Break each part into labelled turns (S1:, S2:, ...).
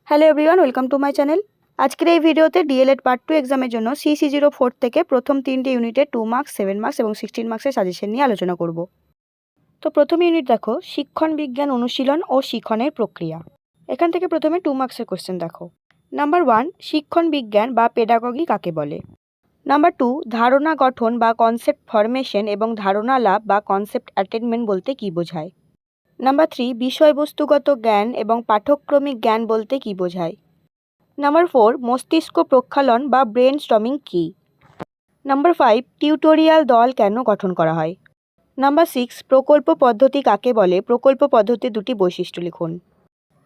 S1: Hello everyone, welcome to my channel. আজকের এই ভিডিওতে ডিএলএড পার্ট 2 এক্সামের জন্য CC04 থেকে প্রথম 3টে ইউনিটে 2 মার্কস, 7 মার্কস এবং 16 মার্কসের সাজেশন নিয়ে আলোচনা করব। তো প্রথম ইউনিট দেখো, শিক্ষণ বিজ্ঞান অনুশীলন ও শিক্ষণের প্রক্রিয়া। এখান থেকে প্রথমে 2 মার্কসের কোশ্চেন দেখো। নাম্বার 1, শিক্ষণ বিজ্ঞান বা পেডাগগি কাকে বলে? নাম্বার 2, ধারণা গঠন বা কনসেপ্ট ফরমেশন এবং ধারণা লাভ বা কনসেপ্ট অ্যাটেনমেন্ট বলতে কী বোঝায়? নাম্বার 3, বিষয়বস্তুগত জ্ঞান এবং পাঠক্রমিক জ্ঞান বলতে কী বোঝায়? নাম্বার 4, মস্তিষ্ক প্রক্ষালন বা ব্রেন স্টর্মিং কী? নাম্বার 5, টিউটোরিয়াল দল কেন গঠন করা হয়? নাম্বার 6, প্রকল্প পদ্ধতি কাকে বলে? প্রকল্প পদ্ধতির দুটি বৈশিষ্ট্য লিখুন।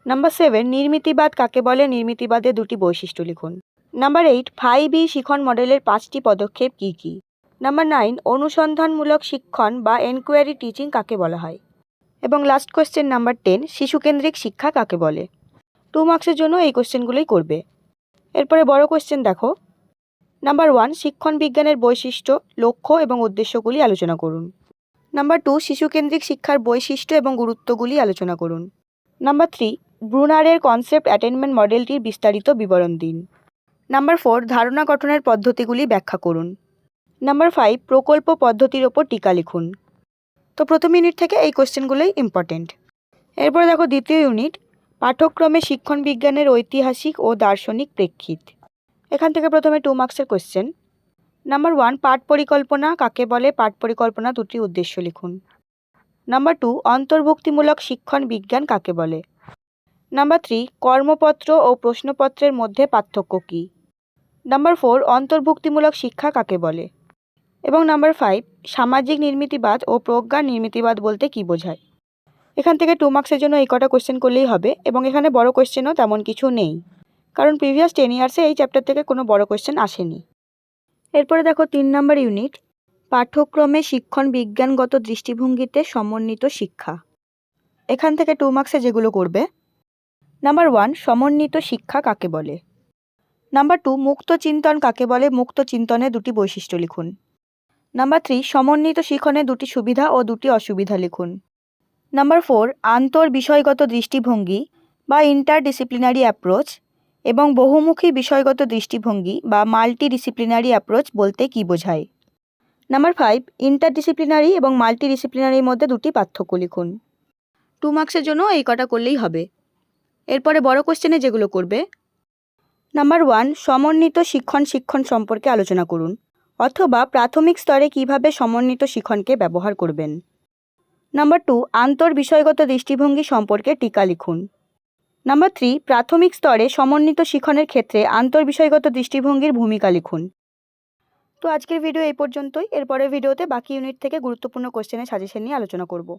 S1: নাম্বার 7, নির্মিতিবাদ কাকে বলে? নির্মিতিবাদের দুটি বৈশিষ্ট্য লিখুন। নাম্বার 8, 5E শিখন মডেলের 5টি পদক্ষেপ কী কী? নাম্বার 9, অনুসন্ধানমূলক শিক্ষণ বা এনকোয়ারি টিচিং কাকে বলা হয়? এবং লাস্ট কোয়েশ্চেন নাম্বার 10, শিশুকেন্দ্রিক শিক্ষা কাকে বলে? 2 মার্কসের জন্য এই কোয়েশ্চেনগুলোই করবে। এরপরে বড় কোয়েশ্চেন দেখো। নাম্বার 1, শিক্ষণ বিজ্ঞানের বৈশিষ্ট্য, লক্ষ্য এবং উদ্দেশ্যগুলি আলোচনা করুন। নাম্বার 2, শিশুকেন্দ্রিক শিক্ষার বৈশিষ্ট্য এবং গুরুত্বগুলি আলোচনা করুন। নাম্বার 3, ব্রুনারের কনসেপ্ট অ্যাটেনমেন্ট মডেলটির বিস্তারিত বিবরণ দিন। নাম্বার 4, ধারণা গঠনের পদ্ধতিগুলি ব্যাখ্যা করুন। নাম্বার 5, প্রকল্প পদ্ধতির ওপর টিকা লিখুন। তো প্রথম ইউনিট থেকে এই কোয়েশ্চেনগুলোই ইম্পর্টেন্ট। এরপরে দেখো দ্বিতীয় ইউনিট, পাঠ্যক্রমে শিক্ষণ বিজ্ঞানের ঐতিহাসিক ও দার্শনিক প্রেক্ষিত। এখান থেকে প্রথমে 2 মার্কসের কোয়েশ্চেন। নাম্বার 1, পাঠ পরিকল্পনা কাকে বলে? পাঠ পরিকল্পনা দুটি উদ্দেশ্য লিখুন। নাম্বার 2, অন্তর্ভুক্তিমূলক শিক্ষণ বিজ্ঞান কাকে বলে? নাম্বার 3, কর্মপত্র ও প্রশ্নপত্রের মধ্যে পার্থক্য কী? নাম্বার 4, অন্তর্ভুক্তিমূলক শিক্ষা কাকে বলে? এবং নাম্বার 5, সামাজিক নির্মিতিবাদ ও প্রজ্ঞার নির্মিতিবাদ বলতে কী বোঝায়? এখান থেকে 2 মার্কসের জন্য এই কটা কোয়েশ্চেন করলেই হবে এবং এখানে বড় কোয়েশ্চেনও তেমন কিছু নেই, কারণ প্রিভিয়াস 10 ইয়ার্সে এই চ্যাপ্টার থেকে কোনো বড় কোয়েশ্চেন আসেনি। এরপরে দেখো 3 নম্বর ইউনিট, পাঠ্যক্রমে শিক্ষণ বিজ্ঞানগত দৃষ্টিভঙ্গিতে সমন্বিত শিক্ষা। এখান থেকে 2 মার্কসে যেগুলো করবে। নাম্বার 1, সমন্বিত শিক্ষা কাকে বলে? নাম্বার 2, মুক্ত চিন্তন কাকে বলে? মুক্ত চিন্তনের দুটি বৈশিষ্ট্য লিখুন। নাম্বার 3, সমন্বিত শিক্ষণের দুটি সুবিধা ও দুটি অসুবিধা লিখুন। নাম্বার 4, আন্তর বিষয়গত দৃষ্টিভঙ্গি বা ইন্টারডিসিপ্লিনারি অ্যাপ্রোচ এবং বহুমুখী বিষয়গত দৃষ্টিভঙ্গি বা মাল্টিডিসিপ্লিনারি অ্যাপ্রোচ বলতে কী বোঝায়? নাম্বার 5, ইন্টারডিসিপ্লিনারি এবং মাল্টিডিসিপ্লিনারির মধ্যে দুটি পার্থক্য লিখুন। 2 মার্কসের জন্য এই কটা করলেই হবে। এরপরে বড় কোশ্চেনে যেগুলো করবে। নাম্বার 1, সমন্বিত শিক্ষণ সম্পর্কে আলোচনা করুন, অথবা প্রাথমিক স্তরে কিভাবে সমন্বিত শিক্ষণকে ব্যবহার করবেন। নাম্বার 2, আন্তর বিষয়গত দৃষ্টিভঙ্গি সম্পর্কে টিকা লিখুন। নাম্বার 3, প্রাথমিক স্তরে সমন্বিত শিক্ষণের ক্ষেত্রে আন্তর বিষয়গত দৃষ্টিভঙ্গির ভূমিকা লিখুন। তো আজকের ভিডিও এই পর্যন্তই। এরপরের ভিডিওতে বাকি ইউনিট থেকে গুরুত্বপূর্ণ কোশ্চেনের সাজেশন নিয়ে আলোচনা করব।